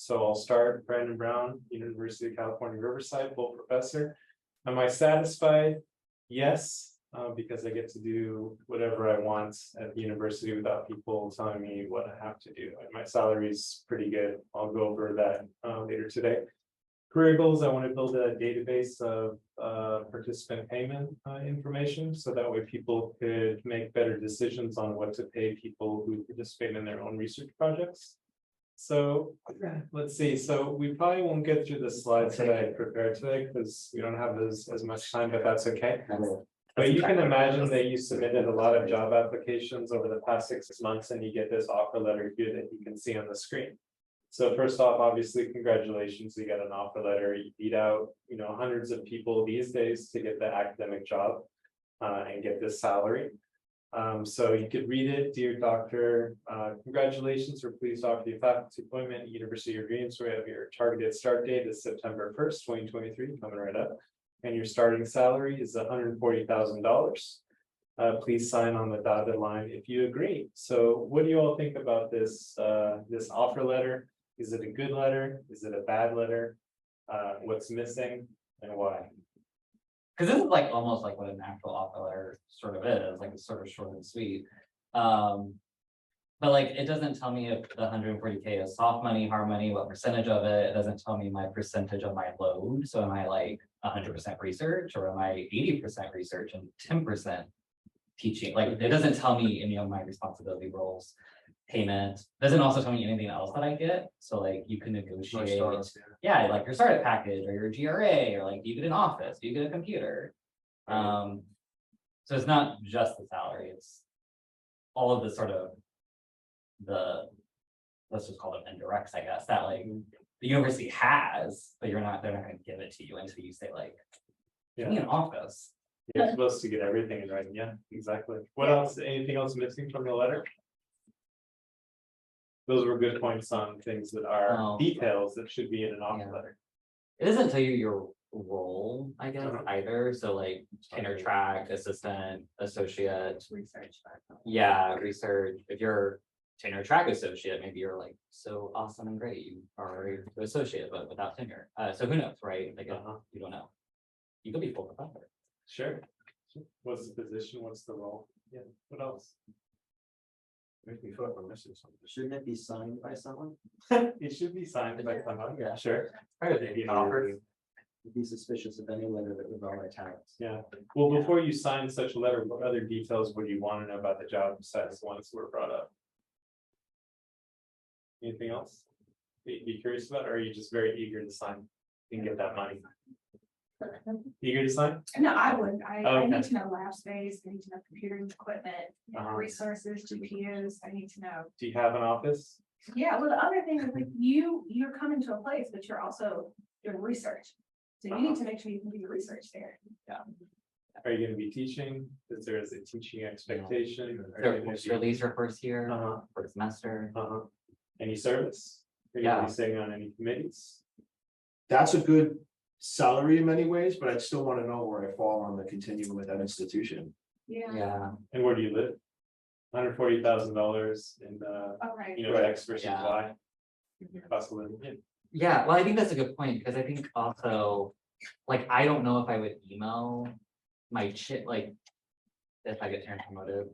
So I'll start. Brandon Brown, University of California, Riverside, full professor. Am I satisfied? Yes, because I get to do whatever I want at the university without people telling me what I have to do. And my salary is pretty good. I'll go over that later today. Career goals, I want to build a database of participant payment information, so that way people could make better decisions on what to pay people who participate in their own research projects. So let's see. So we probably won't get through the slides that I prepared today because we don't have as much time, but that's okay. But you can imagine that you submitted a lot of job applications over the past 6 months and you get this offer letter here that you can see on the screen. So first off, obviously, congratulations, you got an offer letter. You beat out, hundreds of people these days to get the academic job and get this salary. So you could read it, dear doctor, congratulations, we're pleased to offer you faculty appointment at University of Your Dreams. We have your targeted start date is September 1st, 2023, coming right up. And your starting salary is $140,000. Please sign on the dotted line if you agree. So what do you all think about this, this offer letter? Is it a good letter? Is it a bad letter? What's missing and why? Because this is like almost like what an actual offer letter sort of is, like it's sort of short and sweet. But like it doesn't tell me if the 140K is soft money, hard money, what percentage of it. It doesn't tell me my percentage of my load. So am I like 100% research, or am I 80% research and 10% teaching? Like it doesn't tell me any of my responsibility roles. Payment doesn't also tell me anything else that I get. So like you can negotiate, yeah, like your startup package or your GRA, or like do you get an office, do you get a computer? So it's not just the salary, it's all of the sort of let's just call them indirects, I guess, that like the university has, but they're not going to give it to you until you say like, give me an office. You're supposed to get everything in writing. Yeah, exactly. What else? Anything else missing from the letter? Those were good points on things that are details that should be in an offer letter. It doesn't tell you your role, I guess, either. So like tenure track, assistant, associate, research. Yeah, research. If you're tenure track associate, maybe you're like so awesome and great, you are an associate, but without tenure. So who knows, right? Like you don't know. You could be full professor. Sure. What's the position? What's the role? Yeah. What else? Makes me feel like we're missing something. Shouldn't it be signed by someone? It should be signed by someone. Yeah, sure. Maybe an offer. Be suspicious of any letter that was all italics. Yeah. Well, before you sign such a letter, what other details would you want to know about the job besides the ones that were brought up? Anything else? Be curious about, or are you just very eager to sign and get that money? Eager to sign? No, I would. I need to know lab space. I need to know computer equipment, resources, GPUs. I need to know. Do you have an office? Yeah. Well, the other thing is like you're coming to a place, but you're also doing research. So you need to make sure you can do your research there. Yeah. Are you going to be teaching? Is there a teaching expectation? Release your first year, first semester. Any service? Are you going to be sitting on any committees? That's a good salary in many ways, but I'd still want to know where I fall on the continuum with that institution. Yeah. And where do you live? $140,000 in X versus Y. Cost of living. Yeah, well, I think that's a good point, because I think also, like, I don't know if I would email my like if I get promoted,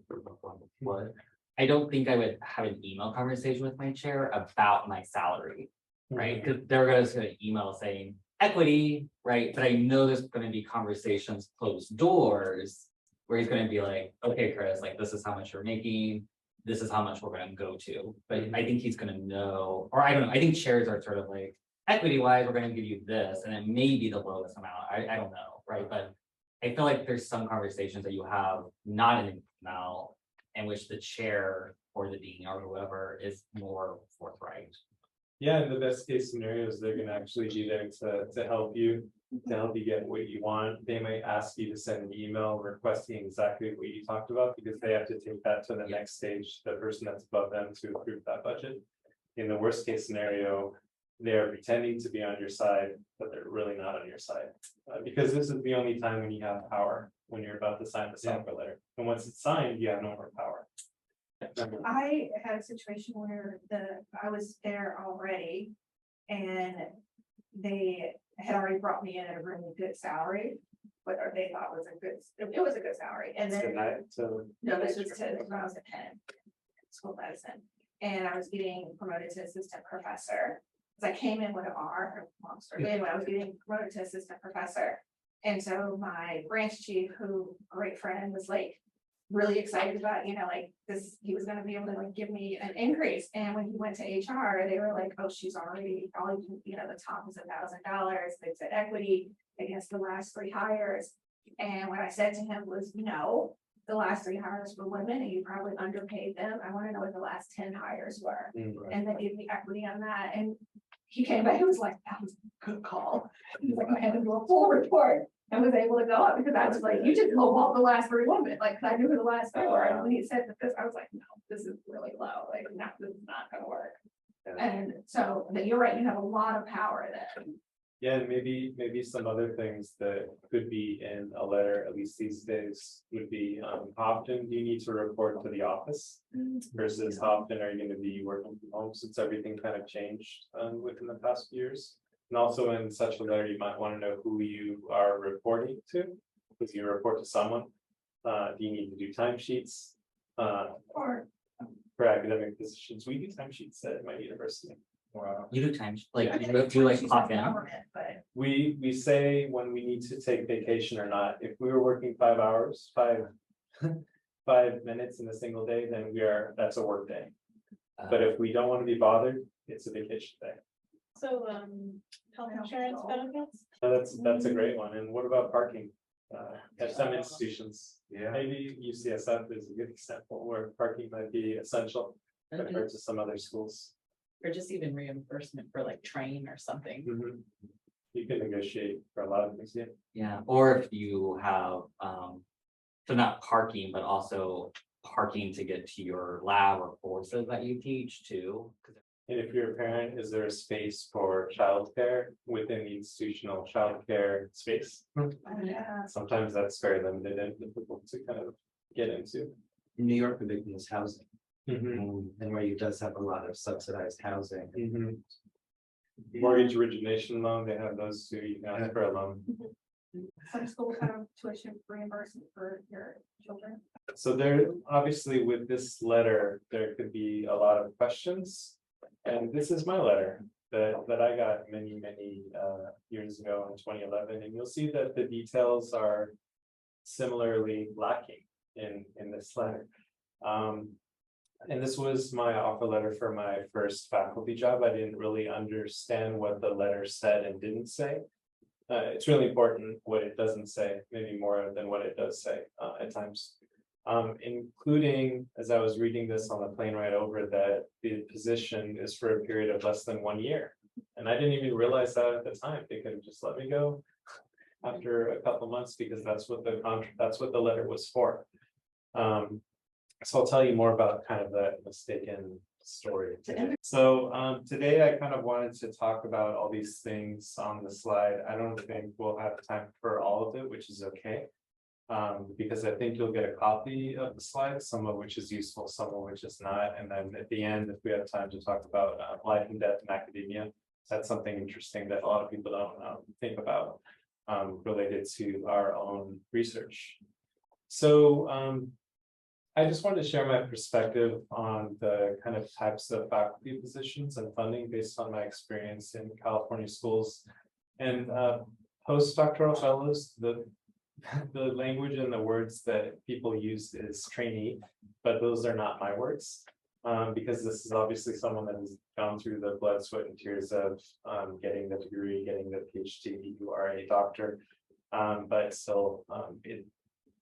what I don't think I would have an email conversation with my chair about my salary, right? Because they're just going to email saying equity, right? But I know there's going to be conversations closed doors where he's going to be like, okay, Chris, like this is how much you're making. This is how much we're going to go to. But I think he's going to know, or I don't know. I think chairs are sort of like equity wise, we're going to give you this, and it may be the lowest amount. I don't know, right? But I feel like there's some conversations that you have not in email in which the chair or the dean or whoever is more forthright. Yeah, in the best case scenarios, they're going to actually be there to help you get what you want. They might ask you to send an email requesting exactly what you talked about, because they have to take that to the next stage, the person that's above them, to approve that budget. In the worst case scenario, they're pretending to be on your side, but they're really not on your side, because this is the only time when you have power, when you're about to sign the offer letter. And once it's signed, you have no more power. I had a situation where I was there already, And they had already brought me in at a really good salary, but they thought was a good, it was a good salary. And It's then, good night, so. no, this was when I was at Penn, school of medicine. And I was getting promoted to assistant professor. Cause I came in with an R, long story, but anyway, I was getting promoted to assistant professor. And so my branch chief, who, great friend, was like really excited about, like this, he was gonna be able to like give me an increase. And when he went to HR, they were like, oh, she's already, the top is $1,000. They said equity against the last 3 hires. And what I said to him was, no, the last 3 hires were women and you probably underpaid them. I want to know what the last 10 hires were. And they gave me equity on that. And he came back, he was like, that was a good call. He was like, I had to do a full report and was able to go up because I was like, you just lowballed the last 3 women. Like, 'cause I knew who the last 3 were. And when he said that this, I was like, no, this is really low. Like, no, this is not gonna work. Yeah. And so, but you're right, you have a lot of power there. Yeah, and maybe some other things that could be in a letter, at least these days, would be, how often do you need to report to the office? Versus how often are you gonna be working from home, since everything kind of changed, within the past few years? And also in such a letter, you might want to know who you are reporting to, because you report to someone. Do you need to do timesheets? Or For academic positions, we do timesheets at my university. You do times, like, I you think do like she's pop in in. government, but We say when we need to take vacation or not. If we were working 5 hours, 5 minutes in a single day, then that's a work day. But if we don't want to be bothered, it's a vacation day. So, health insurance benefits? That's a great one. And what about parking? At some institutions, Yeah. maybe UCSF is a good example where parking might be essential compared to some other schools. Or just even reimbursement for like train or something. Mhm. You can negotiate for a lot of things, yeah. Yeah, or if you have, so not parking, but also parking to get to your lab or courses that you teach too. And if you're a parent, is there a space for childcare within the institutional childcare space? yeah. Sometimes that's very limited and difficult to kind of get into. In New York, the big thing is housing, Mhm. and where you does have a lot of subsidized housing. Mhm. Mortgage origination loan, they have those too, you can ask for a loan. Some schools have tuition reimbursement for your children. So there, obviously with this letter, there could be a lot of questions. And this is my letter that I got many years ago in 2011, and you'll see that the details are similarly lacking in this letter. And this was my offer letter for my first faculty job. I didn't really understand what the letter said and didn't say. It's really important what it doesn't say, maybe more than what it does say at times. Including, as I was reading this on the plane ride over, that the position is for a period of less than 1 year. And I didn't even realize that at the time. They could have just let me go after a couple months because that's what the letter was for. So I'll tell you more about kind of that mistaken story today. So today I kind of wanted to talk about all these things on the slide. I don't think we'll have time for all of it, which is okay. Because I think you'll get a copy of the slides, some of which is useful, some of which is not. And then at the end, if we have time to talk about life and death in academia, that's something interesting that a lot of people don't think about related to our own research. So I just wanted to share my perspective on the kind of types of faculty positions and funding based on my experience in California schools and postdoctoral fellows. The language and the words that people use is trainee, but those are not my words. Because this is obviously someone that has gone through the blood, sweat, and tears of getting the degree, getting the PhD. You are a doctor, but still,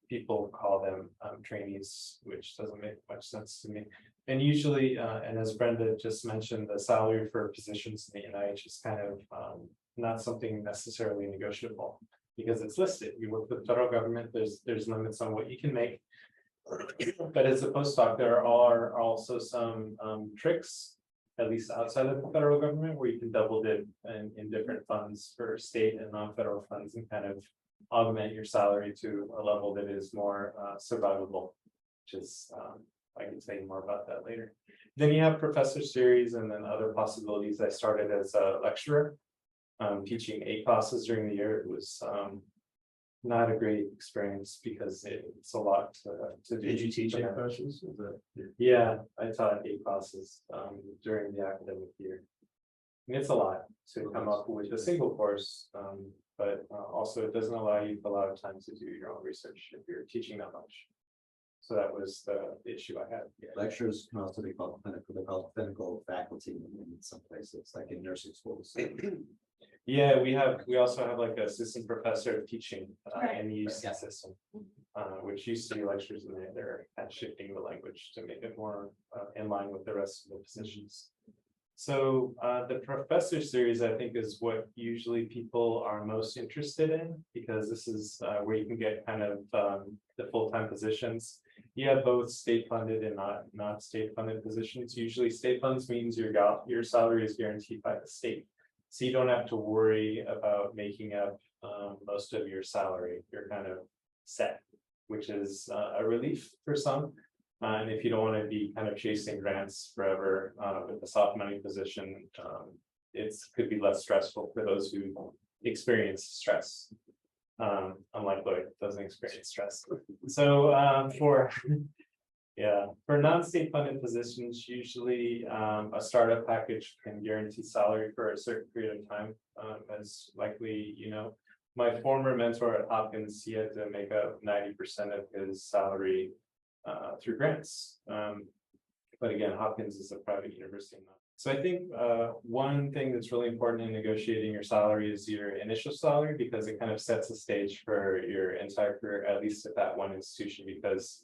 people call them trainees, which doesn't make much sense to me. And usually, and as Brenda just mentioned, the salary for positions in the NIH is kind of not something necessarily negotiable. Because it's listed, you work with the federal government, there's limits on what you can make. But as a postdoc, there are also some tricks, at least outside of the federal government, where you can double dip in different funds for state and non-federal funds and kind of augment your salary to a level that is more survivable, which is I can tell you more about that later. Then you have professor series and then other possibilities. I started as a lecturer, teaching 8 classes during the year. It was not a great experience because it's a lot to do. Did you teach any courses? Yeah, I taught 8 classes during the academic year. And it's a lot to come up with a single course, but also it doesn't allow you a lot of time to do your own research if you're teaching that much. So that was the issue I had. Yeah. Lectures can also be called clinical, they're called clinical faculty in some places, like in nursing schools. Yeah, we also have like an assistant professor of teaching in the UC system, which used to be lectures, and they're kind of shifting the language to make it more in line with the rest of the positions. So the professor series, I think, is what usually people are most interested in, because this is where you can get kind of the full-time positions. You have both state funded and not state funded positions. Usually state funds means your salary is guaranteed by the state. So you don't have to worry about making up most of your salary. You're kind of set, which is a relief for some. And if you don't want to be kind of chasing grants forever with a soft money position, it could be less stressful for those who experience stress. Unlike Lloyd, doesn't experience stress. So for non-state funded positions, usually a startup package can guarantee salary for a certain period of time. As likely, you know, my former mentor at Hopkins, he had to make up 90% of his salary through grants. But again, Hopkins is a private university. So I think one thing that's really important in negotiating your salary is your initial salary, because it kind of sets the stage for your entire career, at least at that one institution, because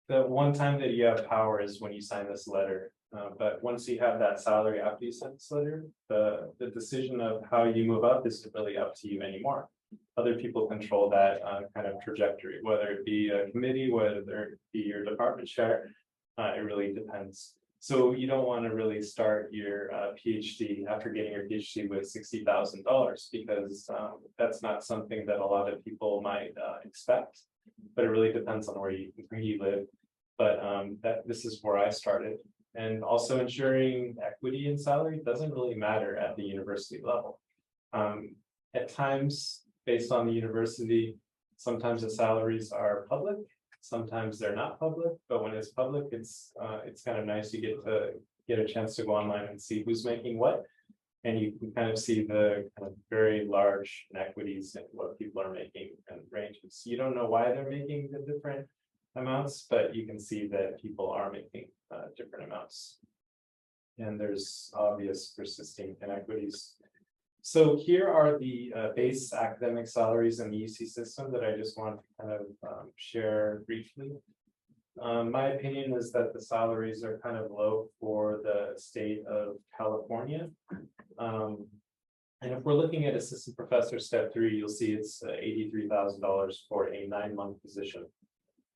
the one time that you have power is when you sign this letter. But once you have that salary after you sign this letter, the decision of how you move up isn't really up to you anymore. Other people control that kind of trajectory, whether it be a committee, whether it be your department chair, it really depends. So you don't want to really start your PhD after getting your PhD with $60,000, because that's not something that a lot of people might expect. But it really depends on where you live. But this is where I started. And also ensuring equity in salary doesn't really matter at the university level. At times, based on the university, sometimes the salaries are public, sometimes they're not public, but when it's public, it's kind of nice. You get a chance to go online and see who's making what, and you can kind of see the kind of very large inequities in what people are making and ranges. You don't know why they're making the different amounts, but you can see that people are making different amounts, and there's obvious persisting inequities. So here are the base academic salaries in the UC system that I just want to kind of share briefly. My opinion is that the salaries are kind of low for the state of California. And if we're looking at assistant professor step 3, you'll see it's $83,000 for a 9-month position.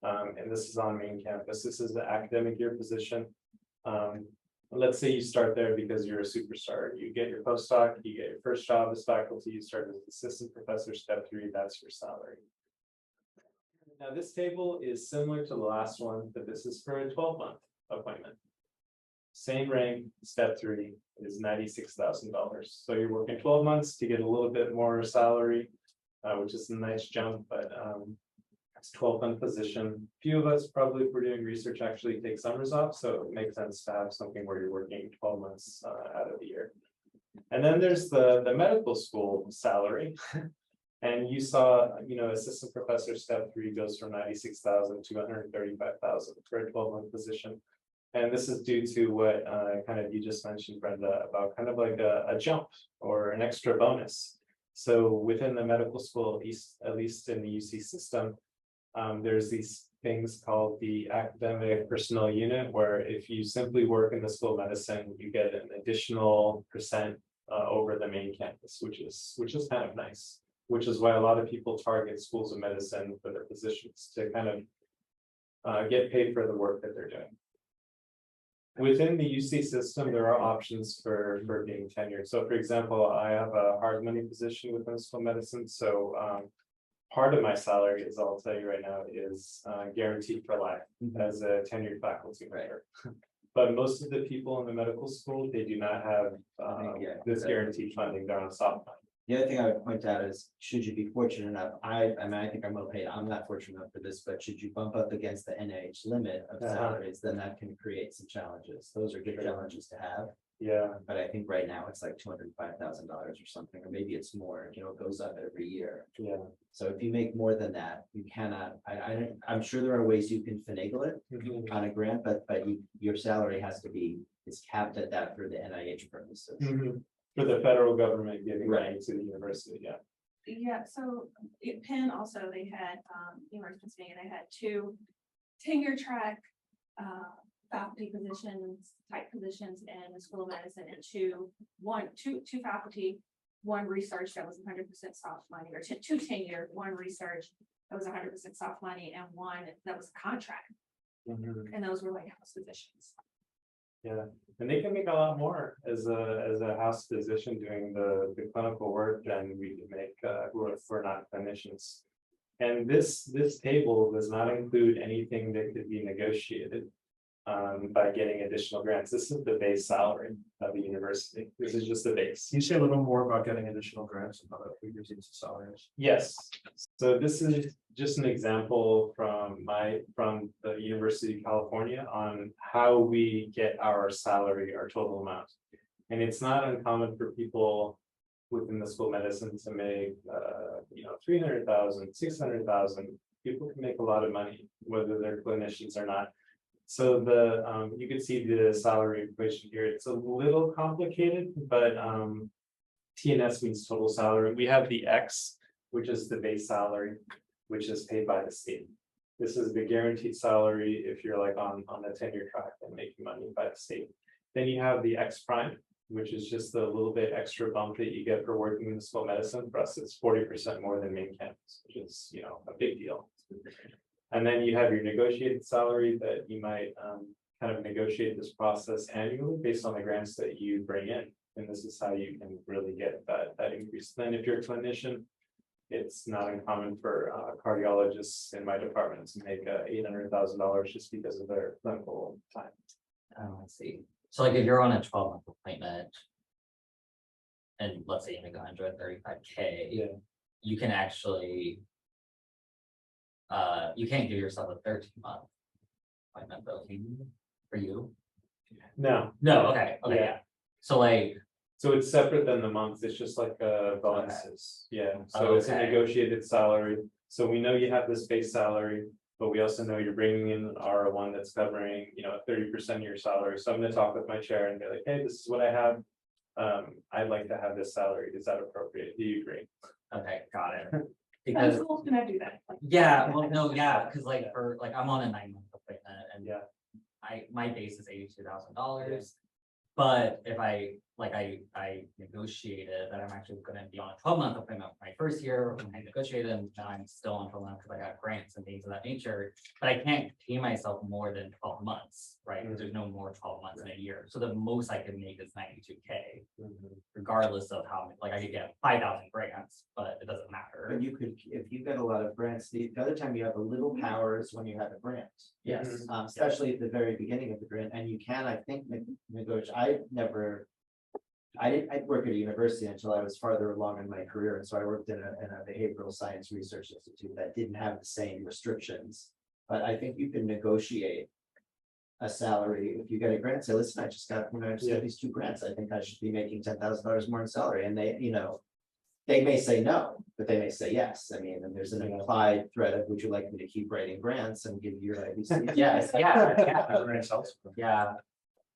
And this is on main campus. This is the academic year position. Let's say you start there because you're a superstar. You get your postdoc, you get your first job as faculty, you start as assistant professor step 3, that's your salary. Now this table is similar to the last one, but this is for a 12-month appointment. Same rank, step 3 is $96,000. So you're working 12 months to get a little bit more salary, which is a nice jump, but it's a 12-month position. Few of us, probably if we're doing research, actually take summers off, so it makes sense to have something where you're working 12 months out of the year. And then there's the medical school salary. And you saw, you know, assistant professor step 3 goes from $96,000 to $135,000 for a 12-month position. And this is due to what kind of you just mentioned, Brenda, about kind of like a jump or an extra bonus. So within the medical school, at least in the UC system, there's these things called the academic personnel unit, where if you simply work in the School of Medicine, you get an additional % over the main campus, which is kind of nice. Which is why a lot of people target schools of medicine for their positions, to kind of get paid for the work that they're doing. Within the UC system, there are options for being tenured. So for example, I have a hard money position within School of Medicine. So part of my salary, as I'll tell you right now, is guaranteed for life as a tenured faculty member. But most of the people in the medical school, they do not have this guaranteed funding. They're on soft funding. The other thing I would point out is, should you be fortunate enough, I mean, I think I'm well paid, I'm not fortunate enough for this, but should you bump up against the NIH limit of salaries, then that can create some challenges. Those are good challenges to have, Yeah, but I think right now it's like $205,000 or something, or maybe it's more, you know, it goes up every year. yeah. So if you make more than that, you cannot, I'm sure there are ways you can finagle it Mhm. on a grant, but your salary has to be, is capped at that for the NIH purposes. Mhm. For the federal government giving Right. money to the university, yeah. Yeah, so at Penn also, they had, University of Pennsylvania, they had 2 tenure track faculty positions, type positions in the School of Medicine, and two faculty, 1 research that was 100% soft money, or 2 tenure, 1 research that was 100% soft money, and 1 that was contract, Mhm. and those were like house positions. Yeah, and they can make a lot more as a house physician doing the clinical work than we can make who if we're not clinicians. And this table does not include anything that could be negotiated by getting additional grants. This is the base salary of the university. This is just the base. Can you say a little more about getting additional grants and how that figures into salaries? Yes, so this is just an example from the University of California on how we get our salary, our total amount. And it's not uncommon for people within the school of medicine to make, 300,000, 600,000. People can make a lot of money, whether they're clinicians or not. So you can see the salary equation here. It's a little complicated, but TNS means total salary. We have the X, which is the base salary, which is paid by the state. This is the guaranteed salary if you're like on the tenure track and making money by the state. Then you have the X prime, which is just a little bit extra bump that you get for working in the school of medicine. For us, it's 40% more than main campus, which is, a big deal. And then you have your negotiated salary that you might kind of negotiate this process annually based on the grants that you bring in. And this is how you can really get that increase. Then if you're a clinician, it's not uncommon for cardiologists in my department to make $800,000 just because of their clinical time. Let's see. So like if you're on a 12-month appointment, and let's say you make 135K, Yeah. you can actually, you can't give yourself a 13-month appointment though, can you? For you? No, Okay, Yeah. yeah. So like, so it's separate than the months. It's just like bonuses. Yeah, so Oh, it's a okay. negotiated salary. So we know you have this base salary, but we also know you're bringing in an R1 that's covering, 30% of your salary. So I'm going to talk with my chair and be like, hey, this is what I have. I'd like to have this salary. Is that appropriate? Do you agree? okay, got it. Some Because, schools can do that. Like, yeah, well, no, yeah, because like I'm on a 9-month appointment and Yeah. my base is $82,000. But if I negotiated that I'm actually gonna be on a 12-month appointment for my first year, and I negotiated, and now I'm still on 12 months because I got grants and things of that nature. But I can't pay myself more than 12 months, right? Because there's no more 12 months in a year. So the most I can make is 92K, regardless of how, like I could get 5,000 grants, but it doesn't matter. But you could, if you get a lot of grants, the other time you have a little power is when you have a grant. Yes. Especially at the very beginning of the grant, and you can, I think, negotiate, I work at a university until I was farther along in my career, and so I worked in a behavioral science research institute that didn't have the same restrictions. But I think you can negotiate a salary if you get a grant, say, listen, I just got these 2 grants, I think I should be making $10,000 more in salary, and they may say no, but they may say yes. I mean, and there's an implied threat of, would you like me to keep writing grants and give you your IBC? Yes, yeah, Grants also. yeah.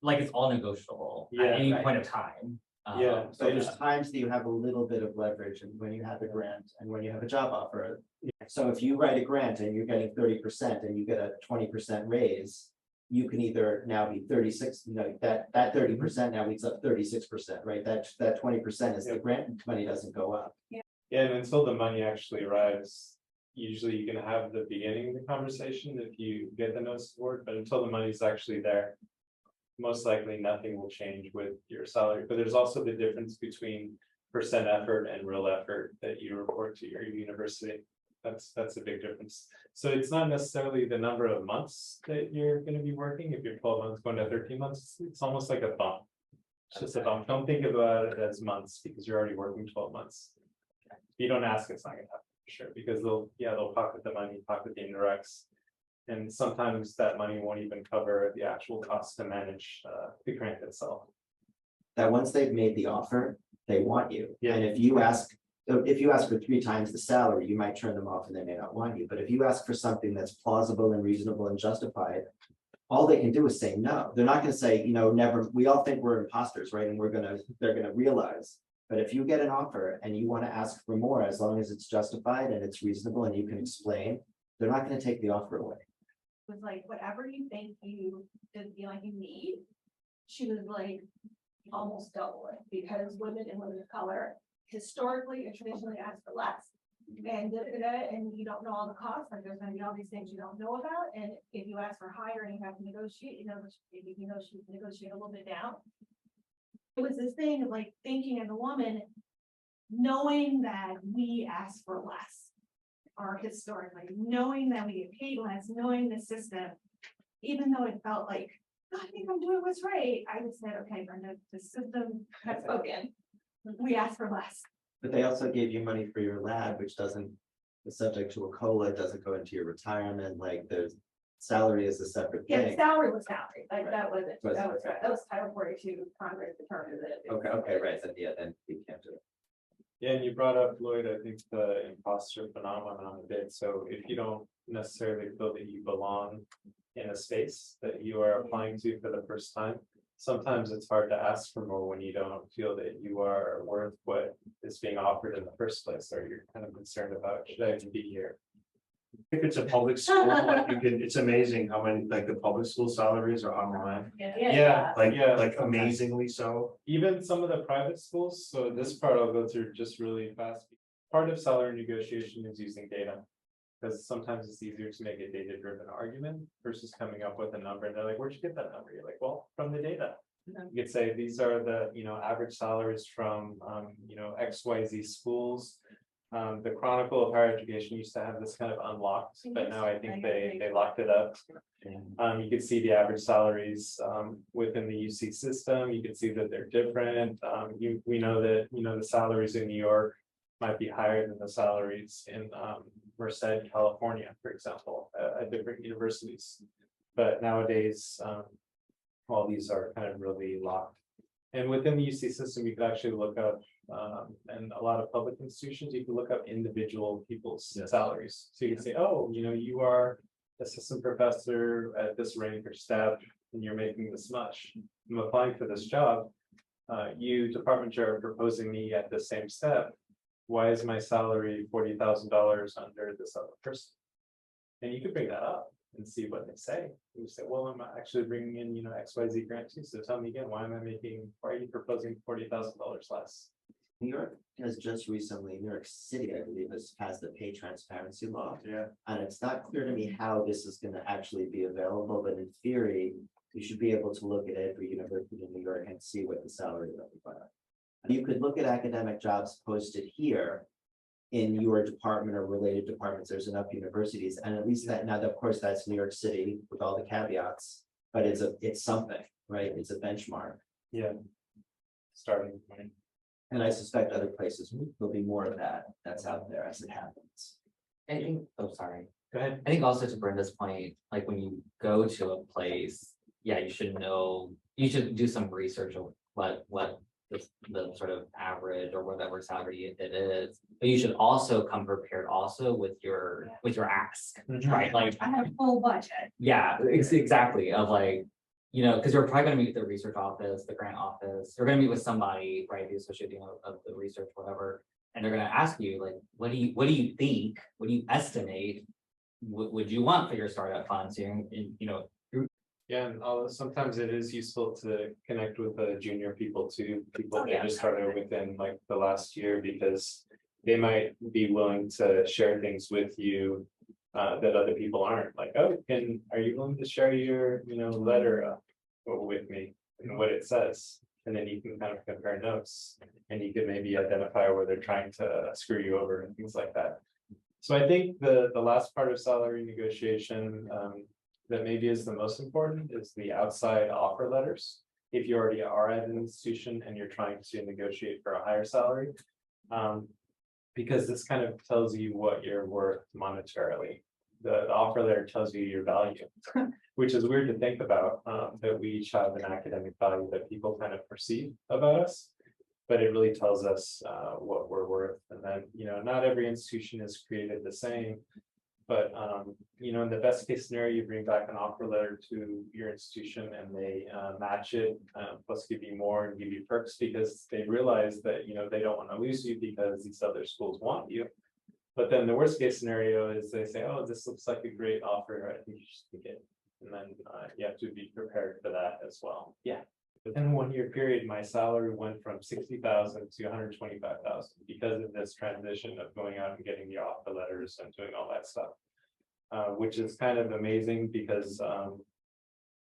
Like it's all negotiable Yeah, at any right. point of time. Yeah. So there's times that you have a little bit of leverage, and when you have a grant and when you have a job offer. So if you write a grant and you're getting 30% and you get a 20% raise, you can either now be 36, that 30% now eats up 36%, right? That 20% is the grant money doesn't go up. Yeah, and until the money actually arrives, usually you can have the beginning of the conversation if you get the notice of award, but until the money's actually there, most likely nothing will change with your salary. But there's also the difference between percent effort and real effort that you report to your university. That's a big difference. So it's not necessarily the number of months that you're gonna be working. If you're 12 months going to 13 months, it's almost like a bump. It's just a bump. Don't think about it as months because you're already working 12 months. If you don't ask, it's not gonna happen for sure, because they'll pocket the money, pocket the indirects. And sometimes that money won't even cover the actual cost to manage the grant itself. That once they've made the offer, they want you. Yeah. And if you ask for 3 times the salary, you might turn them off and they may not want you. But if you ask for something that's plausible and reasonable and justified, all they can do is say no. They're not gonna say, never, we all think we're imposters, right? And they're gonna realize. But if you get an offer and you want to ask for more, as long as it's justified and it's reasonable and you can explain, they're not gonna take the offer away. Was like, whatever you think you didn't feel like you need. She was like, almost double it, because women and women of color historically and traditionally ask for less. And and you don't know all the costs, like there's gonna be all these things you don't know about, and if you ask for higher and you have to negotiate, maybe negotiate a little bit down. It was this thing of like thinking as a woman, knowing that we ask for less. Or historically, knowing that we get paid less, knowing the system, even though it felt like, I think I'm doing what's right, I just said, okay, Brenda, the system has spoken. We ask for less. But they also gave you money for your lab, which doesn't, is subject to a COLA, doesn't go into your retirement, like there's salary is a separate Yeah, the thing. salary was salary, like that wasn't, Was- that was Title 42, Congress determined that. Okay, right, then you can't do it. Yeah, and you brought up, Lloyd, I think the imposter phenomenon a bit. So if you don't necessarily feel that you belong in a space that you are applying to for the first time, sometimes it's hard to ask for more when you don't feel that you are worth what is being offered in the first place, or you're kind of concerned about, should I even be here? If it's a public school, like it's amazing how many, like the public school salaries are online, Yeah. like amazingly so. Even some of the private schools, so this part I'll go through just really fast. Part of salary negotiation is using data. Because sometimes it's easier to make a data-driven argument versus coming up with a number, and they're like, where'd you get that number? You're like, well, from the data. You could say, these are the, average salaries from, XYZ schools. The Chronicle of Higher Education used to have this kind of unlocked, but now I think they locked it up. You can see the average salaries within the UC system. You can see that they're different. We know that the salaries in New York might be higher than the salaries in Merced, California, for example, at different universities. But nowadays, all these are kind of really locked. And within the UC system, you can actually look up, and a lot of public institutions, you can look up individual people's salaries. So you can say, oh, you are assistant professor at this rank or step, and you're making this much. I'm applying for this job. You, department chair, are proposing me at the same step. Why is my salary $40,000 under this other person? And you could bring that up and see what they say. You say, well, I'm actually bringing in, XYZ grant too. So tell me again, why are you proposing $40,000 less? New York has just recently, New York City, I believe, has passed the pay transparency law. Yeah. And it's not clear to me how this is gonna actually be available, but in theory, you should be able to look at every university in New York and see what the salary levels are. You could look at academic jobs posted here in your department or related departments. There's enough universities, and at least that, now of course, that's New York City with all the caveats, but it's something, right? It's a benchmark. Yeah. Starting point. And I suspect other places will be more of that. That's out there as it happens. I think, oh, sorry. Go ahead. I think also to Brenda's point, like when you go to a place, yeah, you should do some research of what the sort of average or whatever salary it is. But you should also come prepared also with your ask, right? Like I have a full budget. yeah, exactly. Of like, because you're probably gonna meet with the research office, the grant office, you're gonna meet with somebody, right? The associate dean of the research, whatever. And they're gonna ask you, like, what do you think? What do you estimate? Would you want for your startup funds? Yeah, and sometimes it is useful to connect with the junior people too, people Oh, that yeah. just started within like the last year, because they might be willing to share things with you that other people aren't. Like, oh, are you willing to share your letter with me and what it says? And then you can kind of compare notes, and you can maybe identify where they're trying to screw you over and things like that. So I think the last part of salary negotiation, that maybe is the most important is the outside offer letters. If you already are at an institution and you're trying to negotiate for a higher salary. Because this kind of tells you what you're worth monetarily. The offer letter tells you your value, which is weird to think about, that we each have an academic value that people kind of perceive about us. But it really tells us what we're worth. And then, not every institution is created the same. But, in the best case scenario, you bring back an offer letter to your institution and they match it, plus give you more and give you perks because they realize that, they don't want to lose you because these other schools want you. But then the worst case scenario is they say, oh, this looks like a great offer. I think you should take it. And then you have to be prepared for that as well. Yeah. Within 1 year period, my salary went from 60,000 to 125,000 because of this transition of going out and getting the offer letters and doing all that stuff. Which is kind of amazing because,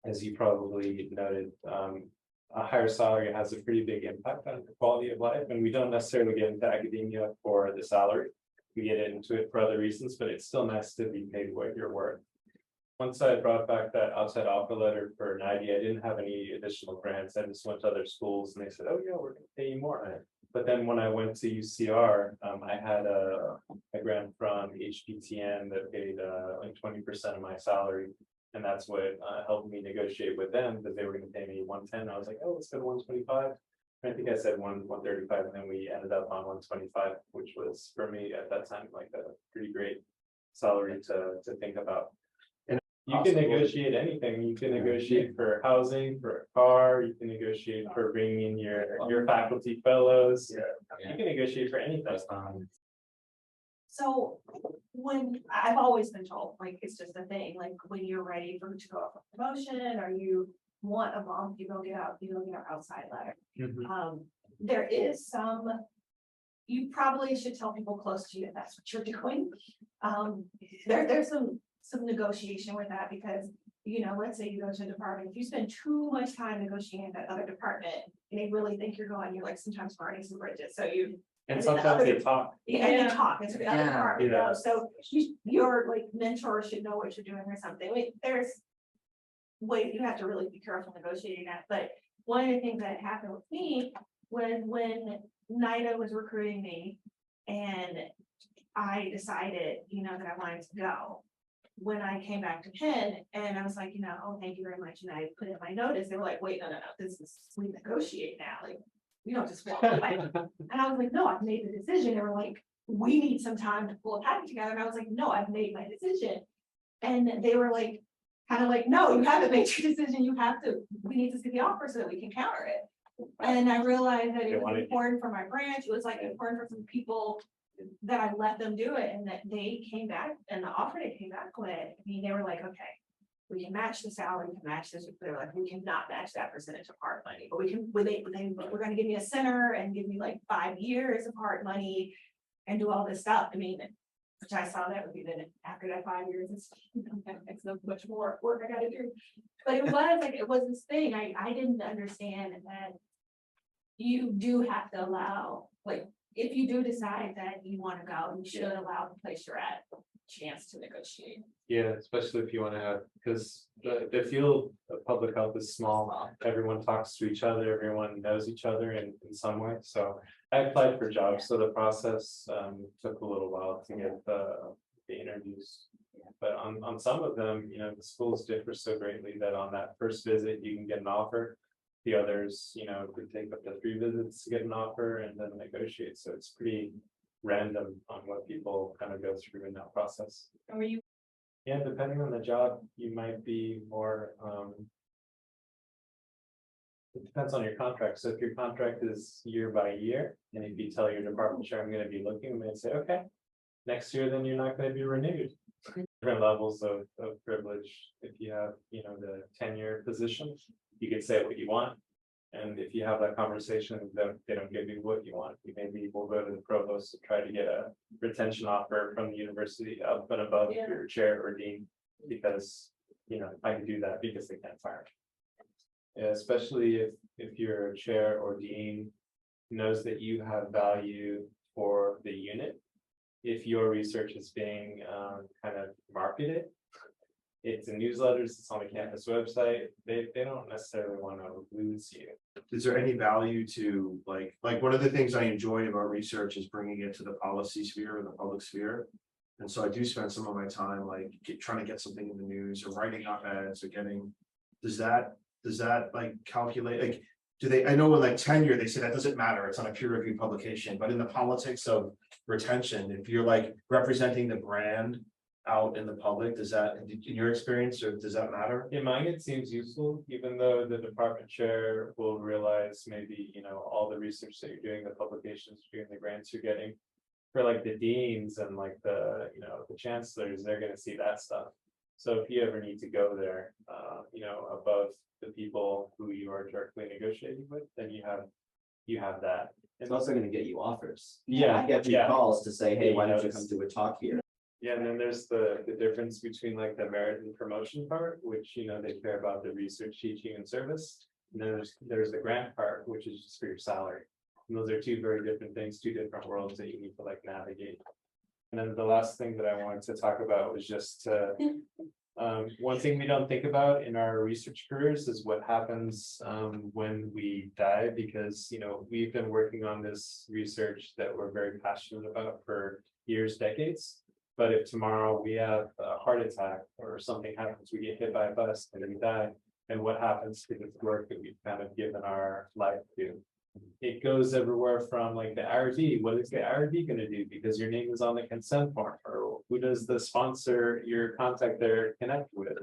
as you probably noted, a higher salary has a pretty big impact on the quality of life. And we don't necessarily get into academia for the salary. We get into it for other reasons, but it's still nice to be paid what you're worth. Once I brought back that outside offer letter for NIDE, I didn't have any additional grants. I just went to other schools and they said, oh yeah, we're gonna pay you more. But then when I went to UCR, I had a grant from HPTN that paid like 20% of my salary. And that's what helped me negotiate with them because they were gonna pay me 110. I was like, oh, let's go to 125. I think I said 135 and then we ended up on 125, which was for me at that time like a pretty great salary to think about. You can negotiate anything. You can negotiate for housing, for a car. You can negotiate for bringing in your faculty fellows. You can negotiate for anything. So when I've always been told, like, it's just a thing, like when you're ready to go up for promotion or you want a bump, you go get our outside letter. There is you probably should tell people close to you that that's what you're doing. There's some negotiation with that because, let's say you go to a department, if you spend too much time negotiating that other department and they really think you're like sometimes burning some bridges. So and sometimes they talk. Yeah, and they talk. And so the other department Yeah. knows. So your like mentor should know what you're doing or something. There's ways you have to really be careful negotiating that. But one of the things that happened with me was when NIDA was recruiting me and I decided, that I wanted to go. When I came back to Penn and I was like, oh, thank you very much. And I put in my notice, they were like, wait, no, we negotiate now. Like, we don't just walk away. And I was like, no, I've made the decision. They were like, we need some time to pull a package together. And I was like, no, I've made my decision. And they were like, kind of like, no, you haven't made your decision. We need to see the offer so that we can counter it. And I realized that it was important for my branch. It was like important for some people that I let them do it and that they came back and the offer they came back with, they were like, okay, we can match the salary, we can match this. They were like, we cannot match that percentage of hard money, but we're going to give me a center and give me like 5 years of hard money and do all this stuff. Which I saw that would be then after that 5 years, it's not much more work I got to do. But it was this thing. I didn't understand that you do have to allow, like, if you do decide that you want to go, you should allow the place you're at a chance to negotiate. Yeah, especially if you want to have, because the field of public health is small. Everyone talks to each other, everyone knows each other in some way. So I applied for jobs. So the process took a little while to get the interviews. But on some of them, the schools differ so greatly that on that first visit, you can get an offer. The others, could take up to 3 visits to get an offer and then negotiate. So it's pretty random on what people kind of go through in that process. Were you? Yeah, depending on the job, you might be more, it depends on your contract. So if your contract is year by year, and if you tell your department chair, I'm going to be looking, they say, okay, next year, then you're not going to be renewed. Different levels of privilege. If you have, the tenure position, you can say what you want. And if you have that conversation, they don't give you what you want. You maybe will go to the provost to try to get a retention offer from the university up and above your chair or dean, because, I can do that because they can't fire me. Yeah, especially if your chair or dean knows that you have value for the unit. if your research is being kind of marketed. It's in newsletters, it's on the campus website, they don't necessarily want to lose you. Is there any value to like one of the things I enjoy about research is bringing it to the policy sphere and the public sphere. And so I do spend some of my time like trying to get something in the news or writing op-eds or getting, does that like calculate, like, do they, I know in like tenure, they say that doesn't matter, it's on a peer reviewed publication, but in the politics of retention, if you're like representing the brand out in the public, does that, in your experience, or does that matter? In mine, it seems useful, even though the department chair will realize maybe, all the research that you're doing, the publications you're doing, the grants you're getting. For like the deans and like the chancellors, they're gonna see that stuff. So if you ever need to go there, above the people who you are directly negotiating with, then you have that. It's also gonna get you offers. Yeah, Get you yeah. calls to say, hey, Yeah, why don't you notice. come do a talk here? Yeah, and then there's the difference between like the merit and promotion part, which, they care about the research, teaching and service. And then there's the grant part, which is just for your salary. And those are two very different things, two different worlds that you need to like navigate. And then the last thing that I wanted to talk about was just one thing we don't think about in our research careers is what happens when we die, because we've been working on this research that we're very passionate about for years, decades. But if tomorrow we have a heart attack or something happens, we get hit by a bus and we die, and what happens to this work that we've kind of given our life to? It goes everywhere from like the IRB. What is the IRB going to do? Because your name is on the consent form, or who does the sponsor your contact there connect with?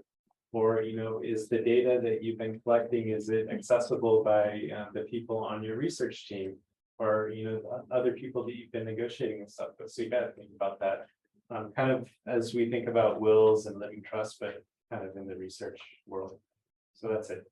Or, is the data that you've been collecting, is it accessible by the people on your research team? Or, other people that you've been negotiating and stuff with. So you got to think about that. Kind of as we think about wills and living trust, but kind of in the research world. So that's it.